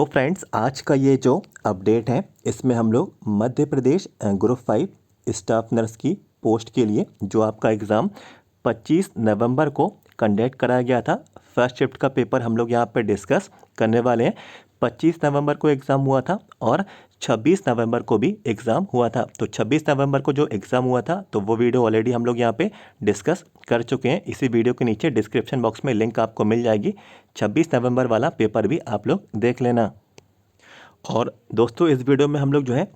Friends, आज का ये जो अपडेट है इसमें हम लोग Madhya Pradesh group 5 staff nurse की पोस्ट के लिए जो आपका एग्ज़ाम 25 नवंबर को कंडक्ट कराया गया था। फर्स्ट शिफ्ट का पेपर हम लोग यहाँ पे डिस्कस करने वाले हैं। 25 नवंबर को एग्ज़ाम हुआ था और 26 नवंबर को भी एग्ज़ाम हुआ था। तो 26 नवंबर को जो एग्ज़ाम हुआ था तो वो वीडियो ऑलरेडी हम लोग यहाँ पे डिस्कस कर चुके हैं। इसी वीडियो के नीचे डिस्क्रिप्शन बॉक्स में लिंक आपको मिल जाएगी। 26 नवंबर वाला पेपर भी आप लोग देख लेना। और दोस्तों, इस वीडियो में हम लोग जो है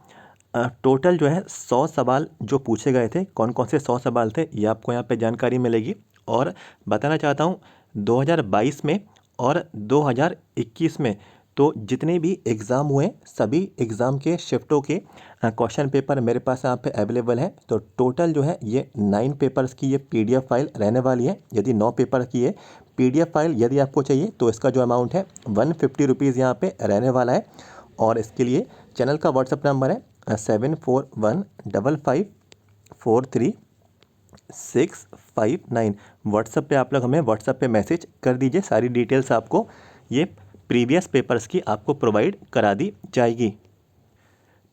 टोटल जो है 100 सवाल जो पूछे गए थे, कौन कौन से 100 सवाल थे ये आपको यहाँ पे जानकारी मिलेगी। और बताना चाहता हूँ 2022 में और 2021 में तो जितने भी एग्ज़ाम हुए सभी एग्ज़ाम के शिफ्टों के क्वेश्चन पेपर मेरे पास यहाँ पे अवेलेबल है। तो टोटल जो है ये 9 पेपर्स की ये PDF फाइल रहने वाली है। यदि 9 पेपर की है PDF फाइल यदि आपको चाहिए तो इसका जो अमाउंट है 150 रुपीज़ यहाँ पे रहने वाला है। और इसके लिए चैनल का व्हाट्सअप नंबर है 7415554369। व्हाट्सअप पे आप लोग हमें व्हाट्सअप पे मैसेज कर दीजिए। सारी डिटेल्स आपको ये प्रीवियस पेपर्स की आपको प्रोवाइड करा दी जाएगी।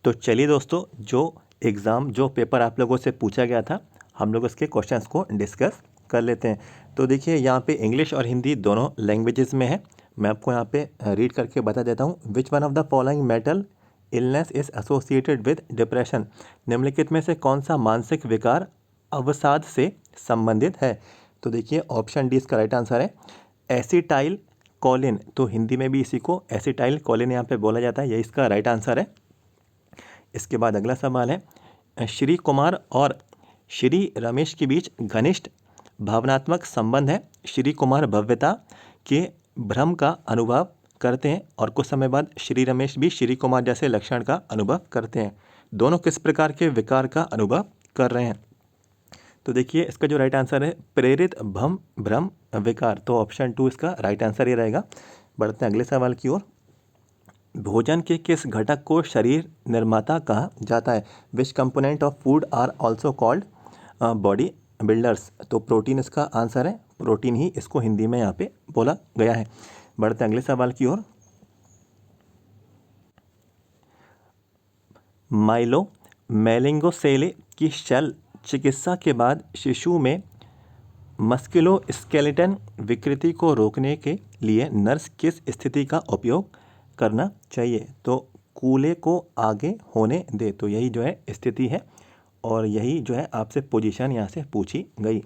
तो चलिए दोस्तों, जो एग्ज़ाम जो पेपर आप लोगों से पूछा गया था हम लोग उसके क्वेश्चंस को डिस्कस कर लेते हैं। तो देखिए, यहाँ पे इंग्लिश और हिंदी दोनों लैंग्वेजेस में है। मैं आपको यहाँ पे रीड करके बता देता हूँ। Which one of the following mental illness is associated with depression. निम्नलिखित में से कौन सा मानसिक विकार अवसाद से संबंधित है? तो देखिए, ऑप्शन डी इसका राइट आंसर है एसिटाइल कोलिन। तो हिंदी में भी इसी को एसिटाइल कोलिन यहाँ पे बोला जाता है, यही इसका राइट आंसर है। इसके बाद अगला सवाल है, श्री कुमार और श्री रमेश के बीच घनिष्ठ भावनात्मक संबंध है। श्री कुमार भव्यता के भ्रम का अनुभव करते हैं और कुछ समय बाद श्री रमेश भी श्री कुमार जैसे लक्षण का अनुभव करते हैं। दोनों किस प्रकार के विकार का अनुभव कर रहे हैं? तो देखिए, इसका जो राइट आंसर है प्रेरित भ्रम विकार। तो ऑप्शन 2 इसका राइट आंसर ही रहेगा। बढ़ते हैं अगले सवाल की ओर। भोजन के किस घटक को शरीर निर्माता कहा जाता है? Which component of food are also called body builders. तो प्रोटीन इसका आंसर है। प्रोटीन ही इसको हिंदी में यहाँ पे बोला गया है। बढ़ते हैं अगले सवाल की ओर। माइलो मेलिंगोसेले की शल चिकित्सा के बाद शिशु में मस्कुलोस्केलेटल विकृति को रोकने के लिए नर्स किस स्थिति का उपयोग करना चाहिए? तो कूल्हे को आगे होने दे। तो यही जो है स्थिति है और यही जो है आपसे पोजीशन यहाँ से पूछी गई।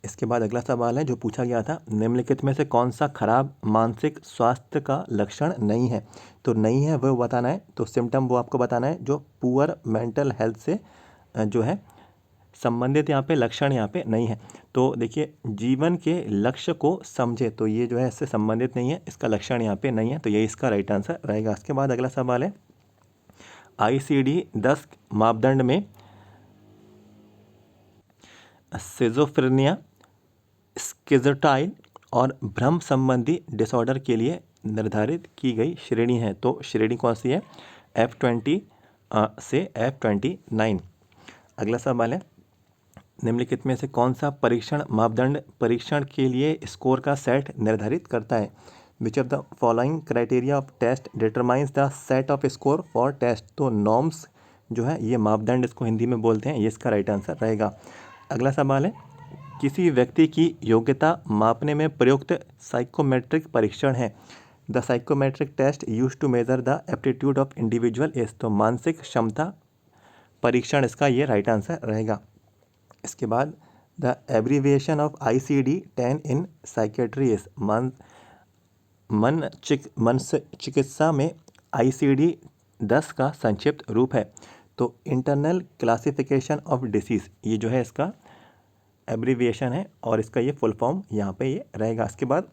इसके बाद अगला सवाल है जो पूछा गया था, निम्नलिखित में से कौन सा खराब मानसिक स्वास्थ्य का लक्षण नहीं है? तो नहीं है वो बताना है। तो सिम्टम वो आपको बताना है जो पुअर मेंटल हेल्थ से जो है संबंधित यहाँ पे लक्षण यहाँ पे नहीं है। तो देखिए, जीवन के लक्ष्य को समझे, तो ये जो है इससे संबंधित नहीं है, इसका लक्षण यहाँ पे नहीं है। तो ये इसका राइट आंसर रहेगा। इसके बाद अगला सवाल है, ICD 10 मापदंड में सिजोफ्रेनिया, स्किज़ोटाइल और भ्रम संबंधी डिसऑर्डर के लिए निर्धारित की गई श्रेणी है। तो श्रेणी कौन सी है? F20 से F29। अगला सवाल है, निम्नलिखित में से कौन सा परीक्षण मापदंड परीक्षण के लिए स्कोर का सेट निर्धारित करता है? Which of the following criteria of test determines the set of score for test. तो नॉर्म्स जो है ये मापदंड इसको हिंदी में बोलते हैं, ये इसका राइट आंसर रहेगा। अगला सवाल है, किसी व्यक्ति की योग्यता मापने में प्रयुक्त साइकोमेट्रिक परीक्षण है? The psychometric test use to measure the aptitude of individual is. तो मानसिक क्षमता परीक्षण इसका ये राइट आंसर रहेगा। इसके बाद the abbreviation of ICD 10 in psychiatry is. मन चिकित्सा में ICD 10 का संक्षिप्त रूप है। तो इंटरनल क्लासिफिकेशन ऑफ डिसीज़ ये जो है इसका एब्रीविएशन है और इसका ये फुल फॉर्म यहाँ पे ये रहेगा। इसके बाद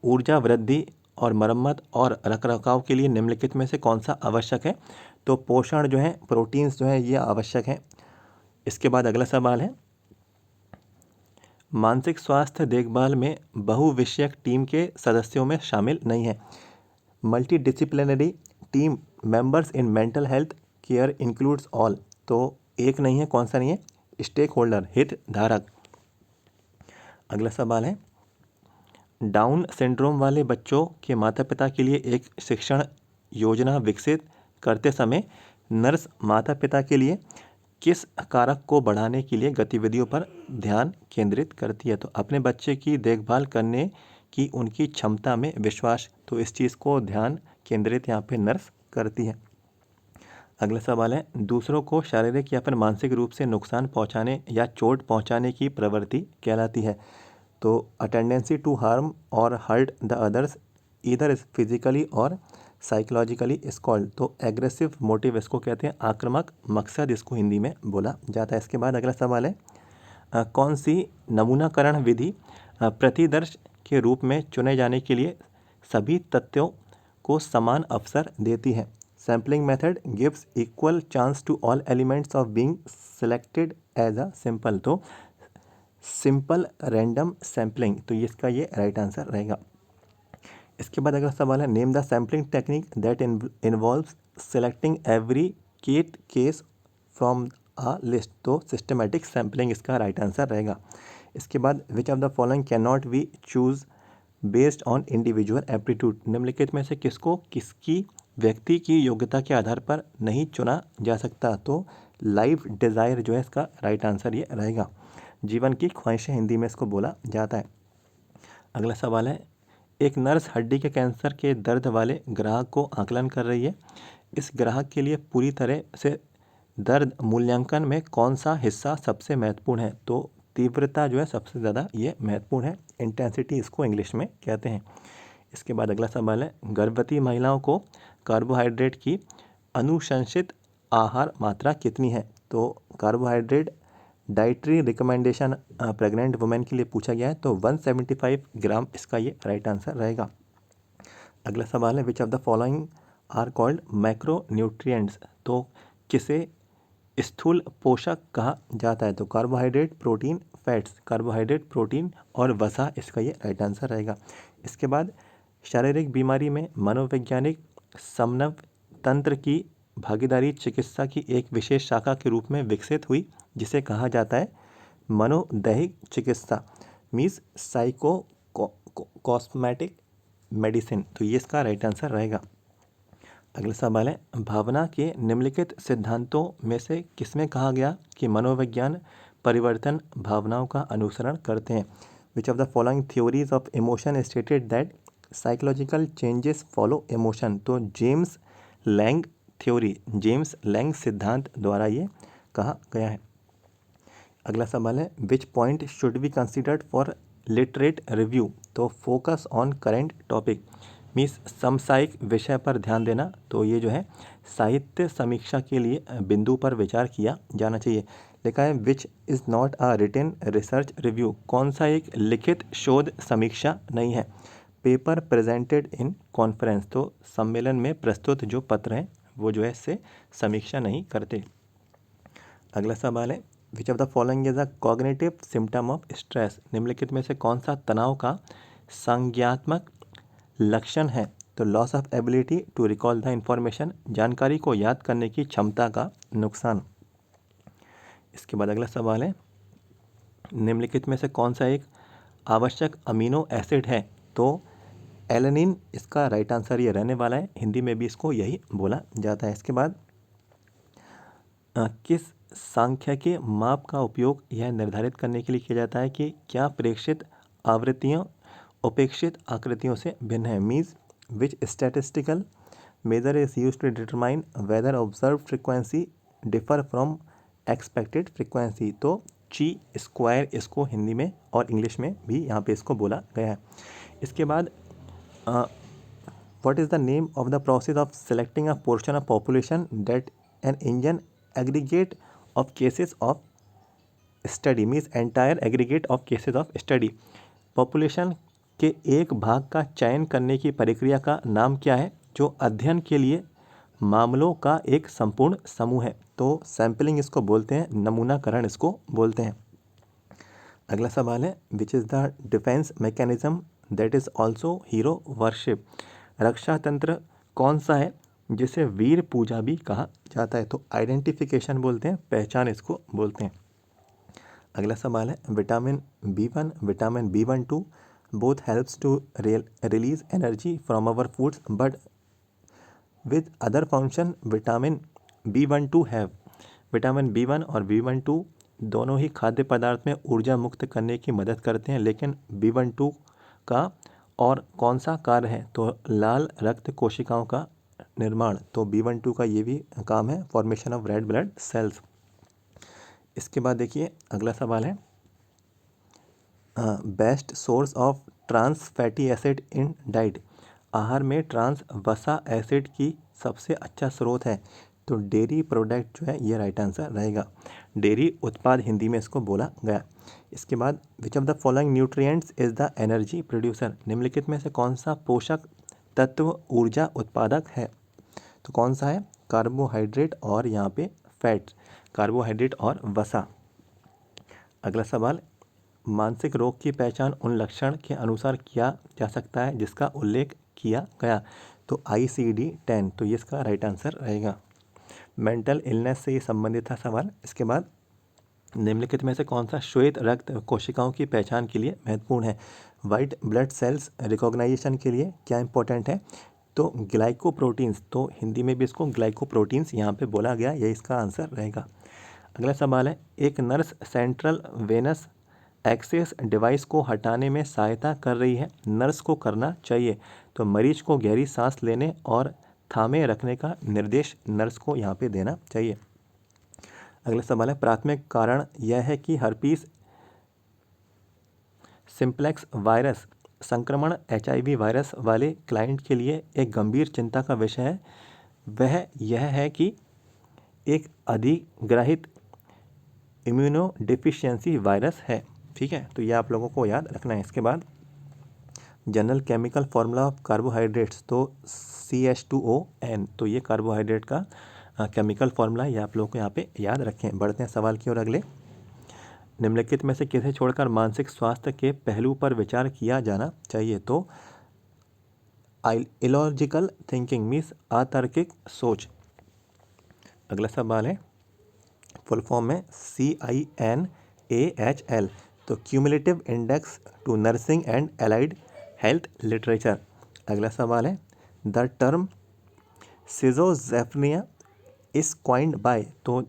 ऊर्जा वृद्धि और मरम्मत और रखरखाव के लिए निम्नलिखित में से कौन सा आवश्यक है? तो पोषण जो है, प्रोटीन्स जो है ये आवश्यक है। इसके बाद अगला सवाल है, मानसिक स्वास्थ्य देखभाल में बहुविषयक टीम के सदस्यों में शामिल नहीं है। Multidisciplinary team members in mental health care includes all. तो एक नहीं है, कौन सा नहीं है? स्टेक होल्डर, हित धारक। अगला सवाल है, डाउन सिंड्रोम वाले बच्चों के माता पिता के लिए एक शिक्षण योजना विकसित करते समय नर्स माता पिता के लिए किस कारक को बढ़ाने के लिए गतिविधियों पर ध्यान केंद्रित करती है? तो अपने बच्चे की देखभाल करने की उनकी क्षमता में विश्वास, तो इस चीज़ को ध्यान केंद्रित यहाँ पे नर्स करती है। अगला सवाल है, दूसरों को शारीरिक या फिर मानसिक रूप से नुकसान पहुंचाने या चोट पहुंचाने की प्रवृत्ति कहलाती है? तो a tendency to harm or hurt the others either physically or psychologically is called, तो एग्रेसिव मोटिव इसको कहते हैं, आक्रामक मकसद इसको हिंदी में बोला जाता है। इसके बाद अगला सवाल है, कौन सी नमूनाकरण विधि प्रतिदर्श के रूप में चुने जाने के लिए सभी तथ्यों को समान अवसर देती है? Sampling method gives equal chance to all elements of being selected as a simple, तो सिंपल रैंडम सैम्पलिंग, तो इसका ये राइट आंसर रहेगा। इसके बाद अगला सवाल है, name the sampling technique that involves selecting every case from a list, तो सिस्टमेटिक सैम्पलिंग इसका राइट आंसर रहेगा। इसके बाद विच of the following can not be choose based on individual aptitude, निम्नलिखित में से किसको किसकी व्यक्ति की योग्यता के आधार पर नहीं चुना जा सकता? तो लाइफ डिज़ायर जो है इसका राइट आंसर ये रहेगा। जीवन की ख्वाहिशें हिंदी में इसको बोला जाता है। अगला सवाल है, एक नर्स हड्डी के कैंसर के दर्द वाले ग्राहक को आकलन कर रही है। इस ग्राहक के लिए पूरी तरह से दर्द मूल्यांकन में कौन सा हिस्सा सबसे महत्वपूर्ण है? तो तीव्रता जो है सबसे ज़्यादा ये महत्वपूर्ण है, इंटेंसिटी इसको इंग्लिश में कहते हैं। इसके बाद अगला सवाल है, गर्भवती महिलाओं को कार्बोहाइड्रेट की अनुशंसित आहार मात्रा कितनी है? तो carbohydrate dietary recommendation pregnant women के लिए पूछा गया है, तो 175 ग्राम इसका ये राइट आंसर रहेगा। अगला सवाल है, which of the following are called macro nutrients, तो किसे स्थूल पोषक कहा जाता है? तो carbohydrate, protein, fats, carbohydrate, protein और वसा इसका ये राइट आंसर रहेगा। इसके बाद शारीरिक बीमारी में मनोवैज्ञानिक समन्वय तंत्र की भागीदारी चिकित्सा की एक विशेष शाखा के रूप में विकसित हुई, जिसे कहा जाता है मनोदैहिक चिकित्सा, मीन्स साइको कॉस्मेटिक मेडिसिन, तो ये इसका राइट आंसर रहेगा। अगला सवाल है, भावना के निम्नलिखित सिद्धांतों में से किसमें कहा गया कि मनोविज्ञान परिवर्तन भावनाओं का अनुसरण करते हैं? Which of the following theories of emotion stated that psychological changes follow emotion, तो James Lange theory, James Lange सिद्धांत द्वारा ये कहा गया है। अगला सवाल है, which point should be considered for literate review, तो focus on current topic, means समसामयिक विषय पर ध्यान देना, तो ये जो है साहित्य समीक्षा के लिए बिंदु पर विचार किया जाना चाहिए। लिखा है which is not a written research review, कौन सा एक लिखित शोध समीक्षा नहीं है? पेपर प्रेजेंटेड इन कॉन्फ्रेंस, तो सम्मेलन में प्रस्तुत जो पत्र हैं वो जो है इससे समीक्षा नहीं करते। अगला सवाल है, which of the following is a cognitive symptom of stress, निम्नलिखित में से कौन सा तनाव का संज्ञात्मक लक्षण है? तो loss of ability to recall the information, जानकारी को याद करने की क्षमता का नुकसान। इसके बाद अगला सवाल है, निम्नलिखित में से कौन सा एक आवश्यक अमीनो एसिड है? तो एलेनिन इसका राइट आंसर ये रहने वाला है, हिंदी में भी इसको यही बोला जाता है। इसके बाद किस सांख्यिकीय माप का उपयोग यह निर्धारित करने के लिए किया जाता है कि क्या प्रेक्षित आवृत्तियाँ उपेक्षित आकृतियों से भिन्न है? Means which statistical measure is use to determine whether observe frequency differ from expected frequency, तो ची स्क्वायर इसको हिंदी में और इंग्लिश में भी यहाँ पे इसको बोला गया है। इसके बाद what is the name of the process of selecting a portion of population that an engine aggregate of cases of study, means entire aggregate of cases of study, population के एक भाग का चयन करने की प्रक्रिया का नाम क्या है जो अध्ययन के लिए मामलों का एक संपूर्ण समूह है? तो सैम्पलिंग इसको बोलते हैं, नमूनाकरण इसको बोलते हैं। अगला सवाल है, which is the defence mechanism that is also hero worship, रक्षा तंत्र कौन सा है जिसे वीर पूजा भी कहा जाता है? तो आइडेंटिफिकेशन बोलते हैं, पहचान इसको बोलते हैं। अगला सवाल है, vitamin B1, vitamin B12 both helps to release energy from our foods but with other function vitamin B12 have. Vitamin B1 और B12 दोनों ही खाद्य पदार्थ में ऊर्जा मुक्त करने की मदद करते हैं, लेकिन B12 का और कौन सा कार्य है? तो लाल रक्त कोशिकाओं का निर्माण। तो B12 का ये भी काम है, formation of red blood cells. इसके बाद देखिए अगला सवाल है, best source of trans fatty acid in diet. आहार में ट्रांस वसा एसिड की सबसे अच्छा स्रोत है। तो डेयरी प्रोडक्ट जो है ये राइट आंसर रहेगा। डेयरी उत्पाद हिंदी में इसको बोला गया। इसके बाद विच of the following nutrients is the energy producer. निम्नलिखित में से कौन सा पोषक तत्व ऊर्जा उत्पादक है? तो कौन सा है? कार्बोहाइड्रेट और यहाँ पे फैट, कार्बोहाइड्रेट और वसा। अगला सवाल, मानसिक रोग की पहचान उन लक्षण के अनुसार किया जा सकता है जिसका उल्लेख किया गया। तो ICD-10, तो ये इसका राइट आंसर रहेगा। मेंटल इलनेस से ये संबंधित था सवाल। इसके बाद निम्नलिखित में से कौन सा श्वेत रक्त कोशिकाओं की पहचान के लिए महत्वपूर्ण है? वाइट ब्लड सेल्स रिकॉग्नाइजेशन के लिए क्या इंपॉर्टेंट है? तो ग्लाइकोप्रोटीन्स, तो हिंदी में भी इसको ग्लाइकोप्रोटीन्स यहाँ पे बोला गया, ये इसका आंसर रहेगा। अगला सवाल है, एक nurse central venous access device को हटाने में सहायता कर रही है, नर्स को करना चाहिए। तो मरीज को गहरी सांस लेने और थामे रखने का निर्देश नर्स को यहाँ पे देना चाहिए। अगला सवाल है, प्राथमिक कारण यह है कि हर्पीस सिंप्लेक्स वायरस संक्रमण HIV वायरस वाले क्लाइंट के लिए एक गंभीर चिंता का विषय है। वह यह है कि एक अधिग्रहित इम्यूनोडेफिशिएंसी वायरस है। ठीक है, तो ये आप लोगों को याद रखना है। इसके बाद general chemical formula of carbohydrates, तो CH2ON, तो ये कार्बोहाइड्रेट का केमिकल फार्मूला, ये आप लोगों को यहाँ पे याद रखें। बढ़ते हैं सवाल की ओर अगले। निम्नलिखित में से किसे छोड़कर मानसिक स्वास्थ्य के पहलू पर विचार किया जाना चाहिए? तो इलॉजिकल थिंकिंग मीन्स अतार्किक सोच। अगला सवाल है, फुल फॉर्म में CINAHL, तो cumulative index to nursing and allied health literature. अगला सवाल है, the term schizophrenia is coined by, तो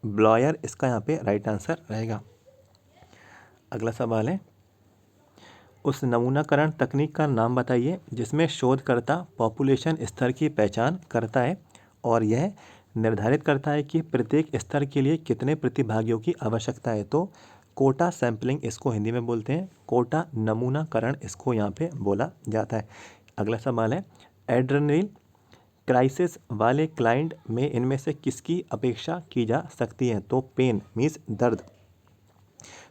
ब्लॉयर इसका यहाँ पे राइट आंसर रहेगा। अगला सवाल है, उस नमूनाकरण तकनीक का नाम बताइए जिसमें शोधकर्ता पॉपुलेशन स्तर की पहचान करता है और यह निर्धारित करता है कि प्रत्येक स्तर के लिए कितने प्रतिभागियों की आवश्यकता है। तो कोटा सैंपलिंग इसको हिंदी में बोलते हैं, कोटा नमूनाकरण इसको यहाँ पे बोला जाता है। अगला सवाल है, एड्रेनल क्राइसिस वाले क्लाइंट में इनमें से किसकी अपेक्षा की जा सकती है? तो पेन मीन्स दर्द,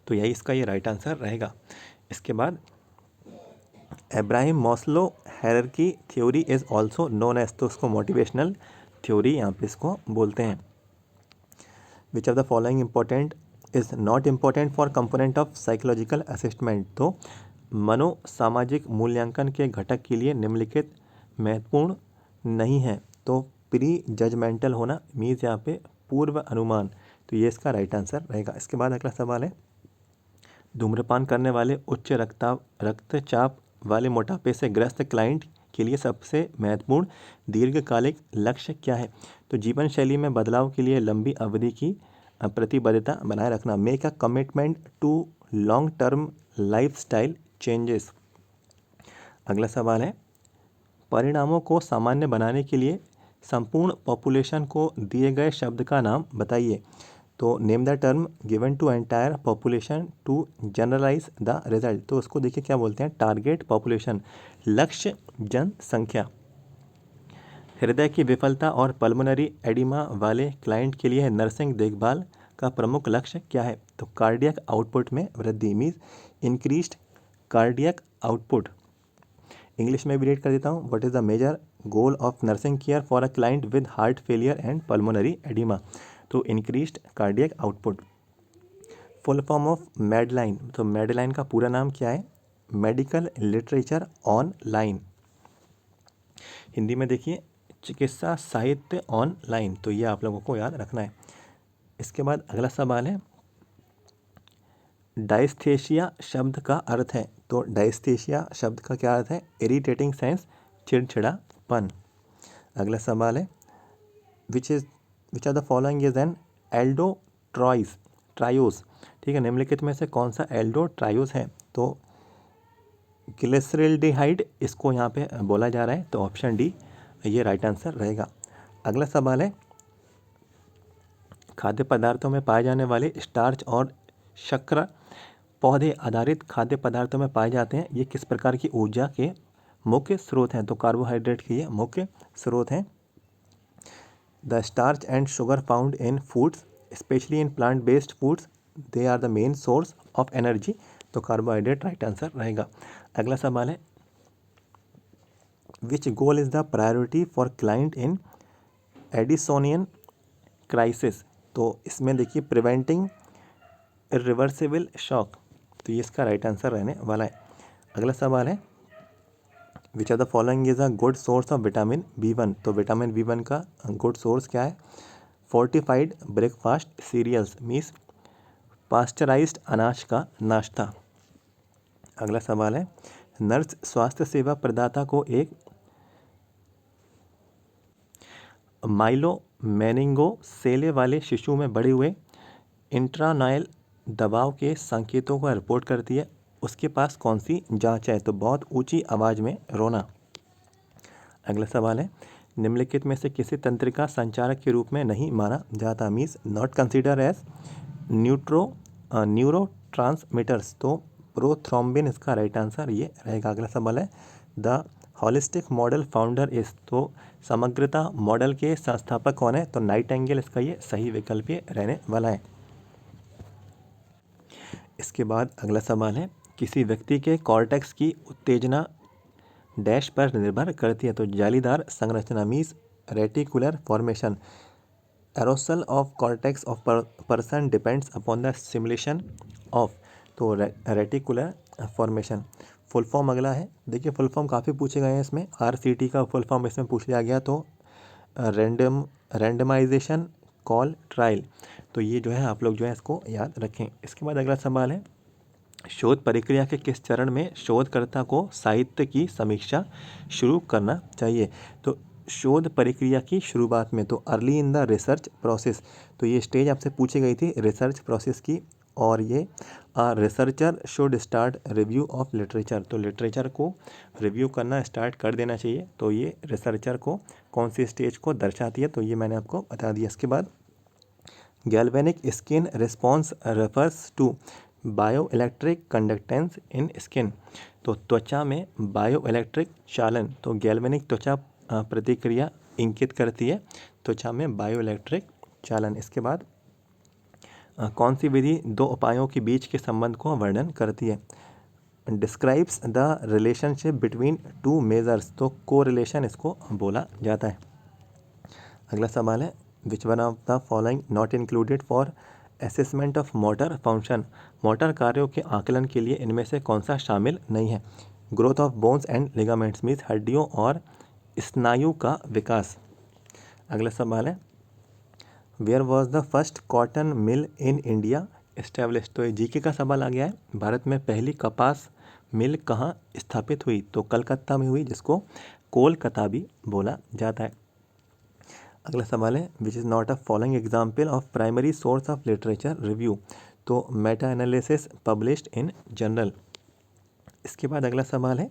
तो यही इसका ये राइट आंसर रहेगा। इसके बाद Abraham Maslow hierarchy theory is also known as, तो उसको मोटिवेशनल थ्योरी यहाँ पे इसको बोलते हैं। Which of the following important is not important for component of psychological assessment, तो मनोसामाजिक मूल्यांकन के घटक के लिए निम्नलिखित महत्वपूर्ण नहीं है। तो प्री जजमेंटल होना मीन्स यहाँ पे पूर्व अनुमान, तो ये इसका राइट आंसर रहेगा। इसके बाद अगला सवाल है, धूम्रपान करने वाले उच्च रक्तचाप वाले मोटापे से ग्रस्त क्लाइंट के लिए सबसे महत्वपूर्ण दीर्घकालिक लक्ष्य क्या है? तो जीवन शैली में बदलाव के लिए लंबी अवधि की प्रतिबद्धता बनाए रखना, make a commitment to long term lifestyle changes. अगला सवाल है, परिणामों को सामान्य बनाने के लिए संपूर्ण पॉपुलेशन को दिए गए शब्द का नाम बताइए। तो name the term given to entire population to generalize the result, तो उसको देखिए क्या बोलते हैं, टारगेट पॉपुलेशन, लक्ष्य जनसंख्या। हृदय की विफलता और पल्मोनरी एडिमा वाले क्लाइंट के लिए नर्सिंग देखभाल का प्रमुख लक्ष्य क्या है? तो कार्डियक आउटपुट में वृद्धि means increased cardiac output. English में भी रीड कर देता हूँ, what is the major goal of nursing care for a client with heart failure and pulmonary oedema? तो increased cardiac output. Full form of Medline, तो Medline का पूरा नाम क्या है? Medical literature online. हिंदी में देखिए चिकित्सा साहित्य ऑनलाइन, तो ये आप लोगों को याद रखना है। इसके बाद अगला सवाल है, डायस्थेशिया शब्द का अर्थ है, तो डायस्थेशिया शब्द का क्या अर्थ है? इरिटेटिंग सेंस, चिड़चिड़ापन। अगला सवाल है which are the following is an triose. ठीक है, निम्नलिखित में से कौन सा ट्रायोस है? तो ग्लिसरल्डिहाइड इसको यहाँ पे बोला जा रहा है, तो ऑप्शन डी ये राइट आंसर रहेगा। अगला सवाल है खाद्य पदार्थों में पाए जाने वाले स्टार्च और शर्करा पौधे आधारित खाद्य पदार्थों में पाए जाते हैं, ये किस प्रकार की ऊर्जा के मुख्य स्रोत हैं? तो कार्बोहाइड्रेट के ये मुख्य स्रोत हैं। The starch and sugar found in foods specially in plant based foods they are the main source of energy, तो कार्बोहाइड्रेट राइट आंसर रहेगा। अगला सवाल है which goal is the priority for client in Addisonian crisis, तो इसमें देखिए preventing irreversible shock, तो ये इसका राइट आंसर रहने वाला है। अगला सवाल है which are the following is a good source of vitamin B1, तो विटामिन B1 का गुड सोर्स क्या है? Fortified breakfast cereals means pasteurized अनाज का नाश्ता। अगला सवाल है नर्स स्वास्थ्य सेवा प्रदाता को एक माइलो मेनिंगो सेले वाले शिशु में बढ़े हुए इंट्रानायल दबाव के संकेतों को रिपोर्ट करती है, उसके पास कौन सी जांच है? तो बहुत ऊंची आवाज़ में रोना। अगला सवाल है निम्नलिखित में से किसी तंत्रिका संचारक के रूप में नहीं माना जाता, means not consider as neurotransmitters, तो प्रोथ्रोम्बिन इसका राइट आंसर ये रहेगा। अगला सवाल है the holistic model founder is, तो समग्रता मॉडल के संस्थापक कौन है? तो नाइटिंगेल इसका ये सही विकल्प ये रहने वाला है। इसके बाद अगला सवाल है किसी व्यक्ति के कॉर्टेक्स की उत्तेजना डैश पर निर्भर करती है, तो जालीदार संरचना means reticular formation. एरोसल of cortex of person depends upon the simulation of, तो रेटिकुलर फॉर्मेशन। फुल फॉर्म अगला है, देखिए फुल फॉर्म काफ़ी पूछे गए हैं इसमें, RCT का फुल फॉर्म इसमें पूछ लिया गया, तो रैंडमाइजेशन कॉल ट्रायल, तो ये जो है आप लोग जो है इसको याद रखें। इसके बाद अगला सवाल है शोध प्रक्रिया के किस चरण में शोधकर्ता को साहित्य की समीक्षा शुरू करना चाहिए? तो शोध प्रक्रिया की शुरुआत में, तो early in the research process, तो ये स्टेज आपसे पूछी गई थी रिसर्च प्रोसेस की, और ये researcher should start review of literature, तो लिटरेचर को रिव्यू करना स्टार्ट कर देना चाहिए, तो ये रिसर्चर को कौन सी स्टेज को दर्शाती है? तो ये मैंने आपको बता दिया। इसके बाद galvanic skin response refers to bioelectric conductance in skin, तो त्वचा में बायो इलेक्ट्रिक चालन, तो गैल्वेनिक त्वचा प्रतिक्रिया इंगित करती है त्वचा में बायो इलेक्ट्रिक चालन। इसके बाद कौन सी विधि दो उपायों के बीच के संबंध को वर्णन करती है? Describes the relationship between two measures, तो कोरिलेशन इसको बोला जाता है। अगला सवाल है which one of the following not included for assessment of motor function, motor कार्यों के आकलन के लिए इनमें से कौन सा शामिल नहीं है? Growth of bones and ligaments means हड्डियों और स्नायु का विकास। अगला सवाल है where was the first cotton mill in India establish, तो ये जीके का सवाल आ गया है, भारत में पहली कपास मिल कहाँ स्थापित हुई? तो कलकत्ता में हुई, जिसको कोलकाता भी बोला जाता है। अगला सवाल है which is not a following example of primary source of literature review, तो meta analysis published in journal. इसके बाद अगला सवाल है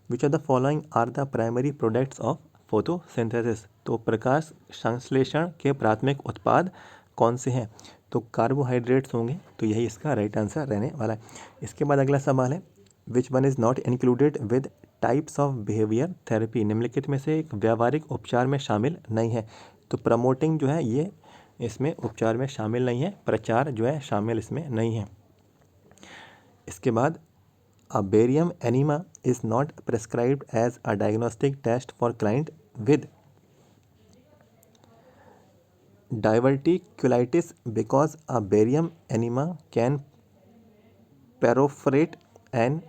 which are the following are the primary products of photosynthesis, तो प्रकाश संश्लेषण के प्राथमिक उत्पाद कौन से हैं? तो कार्बोहाइड्रेट्स होंगे, तो यही इसका राइट आंसर रहने वाला है। इसके बाद अगला सवाल है which one is not included with types of behaviour therapy, निम्नलिखित में से एक व्यावहारिक उपचार में शामिल नहीं है? तो प्रमोटिंग जो है ये इसमें उपचार में शामिल नहीं है, प्रचार जो है शामिल इसमें नहीं है। इसके बाद barium enema is not prescribed as a diagnostic test for client with diverticulitis because a barium enema can perforate an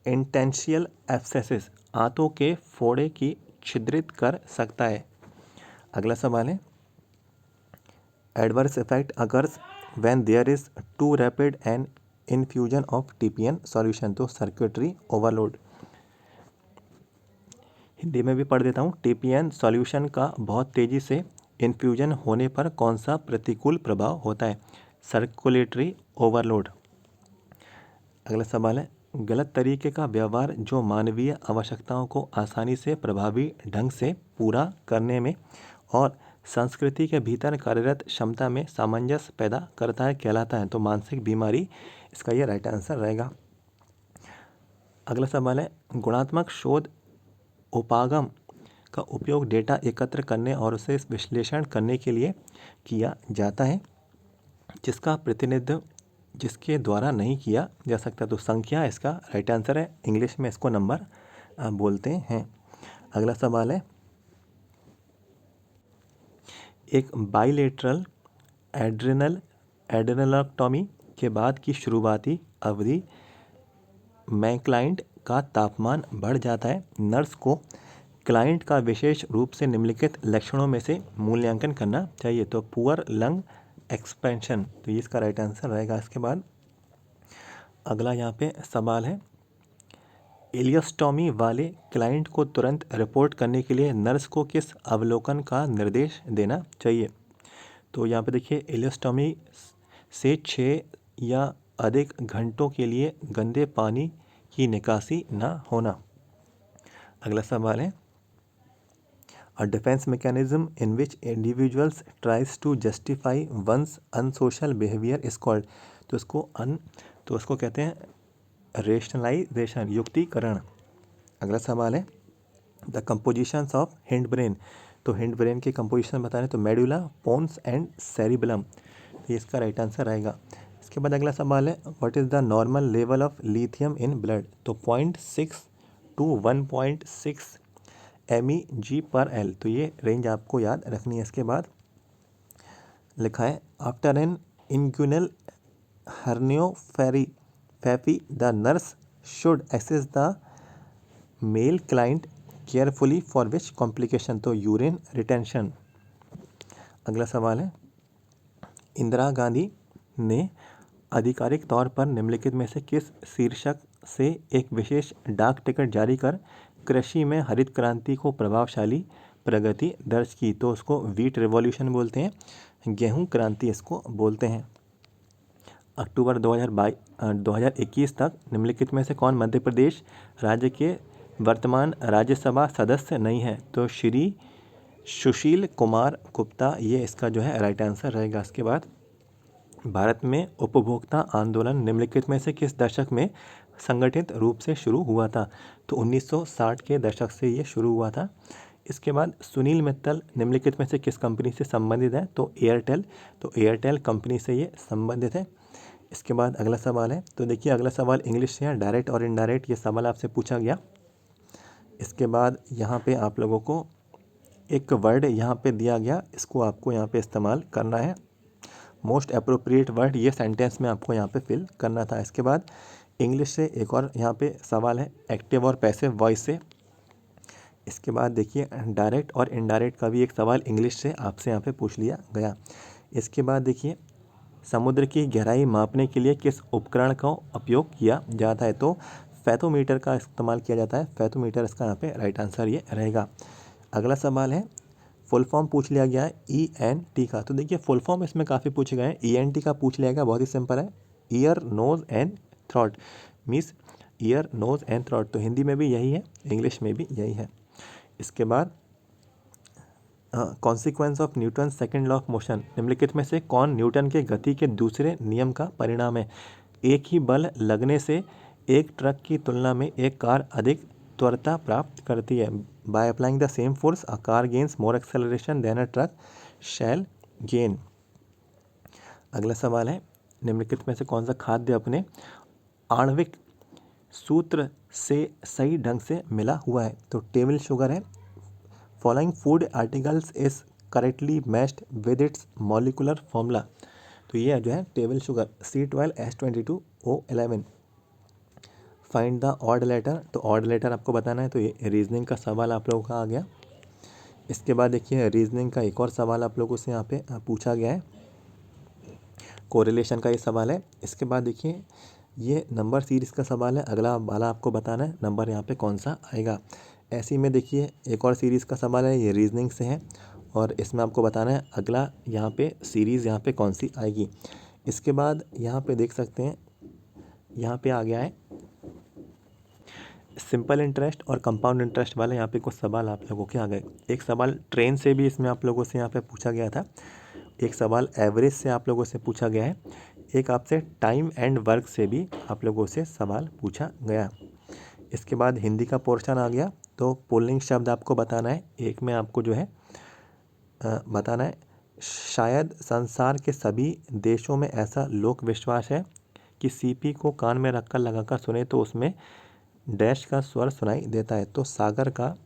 intentional abscesses, आंतों के फोड़े की छिद्रित कर सकता है। अगला सवाल है adverse effect occurs when there is too rapid and infusion of TPN solution, तो सर्किटरी ओवरलोड। हिंदी में भी पढ़ देता हूँ। टीपीएन सॉल्यूशन का बहुत तेज़ी से इन्फ्यूजन होने पर कौन सा प्रतिकूल प्रभाव होता है? Circulatory overload. अगला सवाल है, गलत तरीके का व्यवहार जो मानवीय आवश्यकताओं को आसानी से प्रभावी ढंग से पूरा करने में और संस्कृति के भीतर कार्यरत क्षमता में सामंजस्य पैदा करता है कहलाता है, तो मानसिक बीमारी इसका ये राइट आंसर रहेगा। अगला सवाल है, गुणात्मक शोध उपागम का उपयोग डेटा एकत्र करने और उसे विश्लेषण करने के लिए किया जाता है, जिसका प्रतिनिधित्व जिसके द्वारा नहीं किया जा सकता, तो संख्या इसका राइट आंसर है। इंग्लिश में इसको नंबर बोलते हैं। अगला सवाल है, एक बाइलेटरल एड्रेनलोक्टोमी के बाद की शुरुआती अवधि में क्लाइंट का तापमान बढ़ जाता है। नर्स को क्लाइंट का विशेष रूप से निम्नलिखित लक्षणों में से मूल्यांकन करना चाहिए, तो पुअर लंग एक्सपेंशन, तो ये इसका राइट आंसर रहेगा। इसके बाद अगला यहाँ पे सवाल है, इलियोस्टोमी वाले क्लाइंट को तुरंत रिपोर्ट करने के लिए नर्स को किस अवलोकन का निर्देश देना चाहिए? तो यहाँ पे देखिए, इलियोस्टोमी से 6 या अधिक घंटों के लिए गंदे पानी की निकासी ना होना। अगला सवाल है, A defense mechanism in which individuals tries to justify one's unsocial behavior is called, तो इसको कहते हैं रेशनलाइजेशन, युक्तिकरण। अगला सवाल है, the compositions of hind brain, तो हिंड ब्रेन के कंपोजिशन बताने, तो मेडुला, पोन्स एंड सेरिबेलम, तो ये इसका राइट आंसर रहेगा। इसके बाद अगला सवाल है, what is the normal level of lithium in blood, तो 0.6 to 1.6 MEG/L, तो ये रेंज आपको याद रखनी है। इसके बाद लिखा है, after an inguinal herniorrhaphy the nurse should assess the male client carefully for which complication, तो यूरिन रिटेंशन। अगला सवाल है, इंदिरा गांधी ने आधिकारिक तौर पर निम्नलिखित में से किस शीर्षक से एक विशेष डाक टिकट जारी कर कृषि में हरित क्रांति को प्रभावशाली प्रगति दर्ज की, तो उसको व्हीट रिवॉल्यूशन बोलते हैं, गेहूं क्रांति इसको बोलते हैं। अक्टूबर 2021 तक निम्नलिखित में से कौन मध्य प्रदेश राज्य के वर्तमान राज्यसभा सदस्य नहीं है, तो श्री सुशील कुमार गुप्ता, ये इसका जो है राइट आंसर रहेगा। इसके बाद भारत में उपभोक्ता आंदोलन निम्नलिखित में से किस दशक में संगठित रूप से शुरू हुआ था, तो 1960 के दशक से ये शुरू हुआ था। इसके बाद सुनील मित्तल निम्नलिखित में से किस कंपनी से संबंधित है, तो एयरटेल, तो एयरटेल कंपनी से ये संबंधित है। इसके बाद अगला सवाल है, तो देखिए अगला सवाल इंग्लिश से है, डायरेक्ट और इनडायरेक्ट, ये सवाल आपसे पूछा गया। इसके बाद यहाँ पे आप लोगों को एक वर्ड यहाँ पे दिया गया, इसको आपको यहाँ पे इस्तेमाल करना है। मोस्ट अप्रोप्रिएट वर्ड, ये सेंटेंस में आपको यहाँ पे फिल करना था। इसके बाद इंग्लिश से एक और यहाँ पे सवाल है, एक्टिव और पैसिव वॉइस से। इसके बाद देखिए डायरेक्ट और इनडायरेक्ट का भी एक सवाल इंग्लिश से आपसे यहाँ पे पूछ लिया गया। इसके बाद देखिए, समुद्र की गहराई मापने के लिए किस उपकरण का उपयोग किया जाता है, तो फैथोमीटर का इस्तेमाल किया जाता है। फैथोमीटर इसका यहाँ पे राइट आंसर ये रहेगा। अगला सवाल है, फुल फॉर्म पूछ लिया गया है ENT का, तो देखिए फुल फॉर्म इसमें काफ़ी पूछे गए हैं। ENT का पूछ लिया गया, बहुत ही सिंपल है, ear nose and throat, means ear nose and throat, तो हिंदी में भी यही है, इंग्लिश में भी यही है। इसके बाद consequence of Newton second law of motion, निम्नलिखित में से कौन न्यूटन के गति के दूसरे नियम का परिणाम है? एक ही बल लगने से एक ट्रक की तुलना में एक कार अधिक त्वरता प्राप्त करती है। By applying the same force a car gains more acceleration than a truck shall gain. अगला सवाल है, निम्नलिखित में से कौन सा खाद्य अपने आणविक सूत्र से सही ढंग से मिला हुआ है, तो टेबल शुगर है। Following food articles is correctly matched with its molecular formula, तो ये जो है table sugar C12H22O11। Find the odd letter, तो ऑड लेटर आपको बताना है, तो ये रीजनिंग का सवाल आप लोगों का आ गया। इसके बाद देखिए रीजनिंग का एक और सवाल आप लोगों से यहाँ पे पूछा गया है, कोरिलेशन का ये सवाल है। इसके बाद देखिए ये नंबर सीरीज़ का सवाल है, अगला वाला आपको बताना है नंबर यहाँ पे कौन सा आएगा। ऐसे ही में देखिए एक और सीरीज़ का सवाल है, ये रीजनिंग से है और इसमें आपको बताना है अगला यहाँ पे सीरीज़ यहाँ पे कौन सी आएगी। इसके बाद यहाँ पे देख सकते हैं, यहाँ पे आ गया है सिंपल इंटरेस्ट और कंपाउंड इंटरेस्ट वाले यहाँ पे कुछ सवाल आप लोगों के आ गए। एक सवाल ट्रेन से भी इसमें आप लोगों से यहाँ पे पूछा गया था, एक सवाल एवरेज से आप लोगों से पूछा गया है, एक आपसे टाइम एंड वर्क से भी आप लोगों से सवाल पूछा गया। इसके बाद हिंदी का पोर्शन आ गया, तो पुल्लिंग शब्द आपको बताना है। एक में आपको जो है बताना है शायद संसार के सभी देशों में ऐसा लोक विश्वास है कि सीपी को कान में रखकर लगाकर सुने तो उसमें डैश का स्वर सुनाई देता है, तो सागर का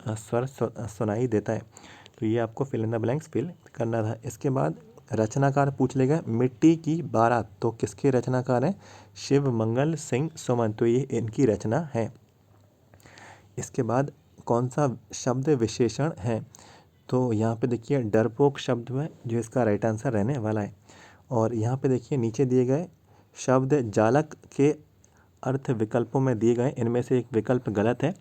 स्वर सुनाई देता है। तो ये आपको fill in the blanks fill करना था। इसके बाद रचनाकार पूछ लेगा मिट्टी की बारात, तो किसके रचनाकार हैं? शिव मंगल सिंह सुमन, तो ये इनकी रचना है। इसके बाद कौन सा शब्द विशेषण है? तो यहाँ पे देखिए डरपोक शब्द है जो इसका राइट आंसर रहने वाला है। और यहाँ पे देखिए नीचे दिए गए शब्द जालक के अर्थ विकल्पों में दिए गए इनमें से एक विकल्प गलत है।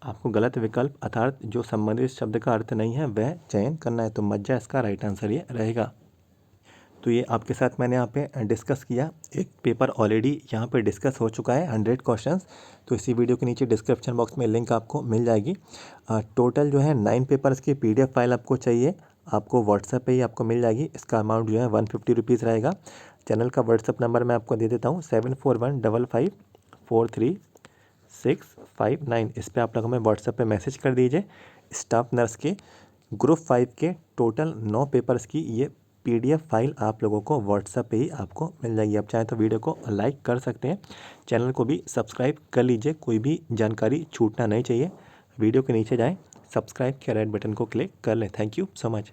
आपको गलत विकल्प अर्थात जो संबंधित शब्द का अर्थ नहीं है वह चयन करना है, तो मज्जा इसका राइट आंसर ये रहेगा। तो ये आपके साथ मैंने यहाँ पे डिस्कस किया। एक पेपर ऑलरेडी यहाँ पे डिस्कस हो चुका है 100 क्वेश्चंस, तो इसी वीडियो के नीचे डिस्क्रिप्शन बॉक्स में लिंक आपको मिल जाएगी। टोटल जो है 9 पेपर्स की PDF फाइल आपको चाहिए, आपको व्हाट्सएप पे ही आपको मिल जाएगी। इसका अमाउंट जो है 150 रुपीज़ रहेगा। चैनल का व्हाट्सएप नंबर मैं आपको दे देता हूँ 7415543659। इस पर आप लोग हमें व्हाट्सएप पे मैसेज कर दीजिए। स्टाफ नर्स के ग्रुप 5 के टोटल 9 पेपर्स की ये PDF फाइल आप लोगों को व्हाट्सएप पे ही आपको मिल जाएगी। आप चाहें तो वीडियो को लाइक कर सकते हैं, चैनल को भी सब्सक्राइब कर लीजिए, कोई भी जानकारी छूटना नहीं चाहिए। वीडियो के नीचे जाएं, सब्सक्राइब के रेड बटन को क्लिक कर लें। Thank you so much.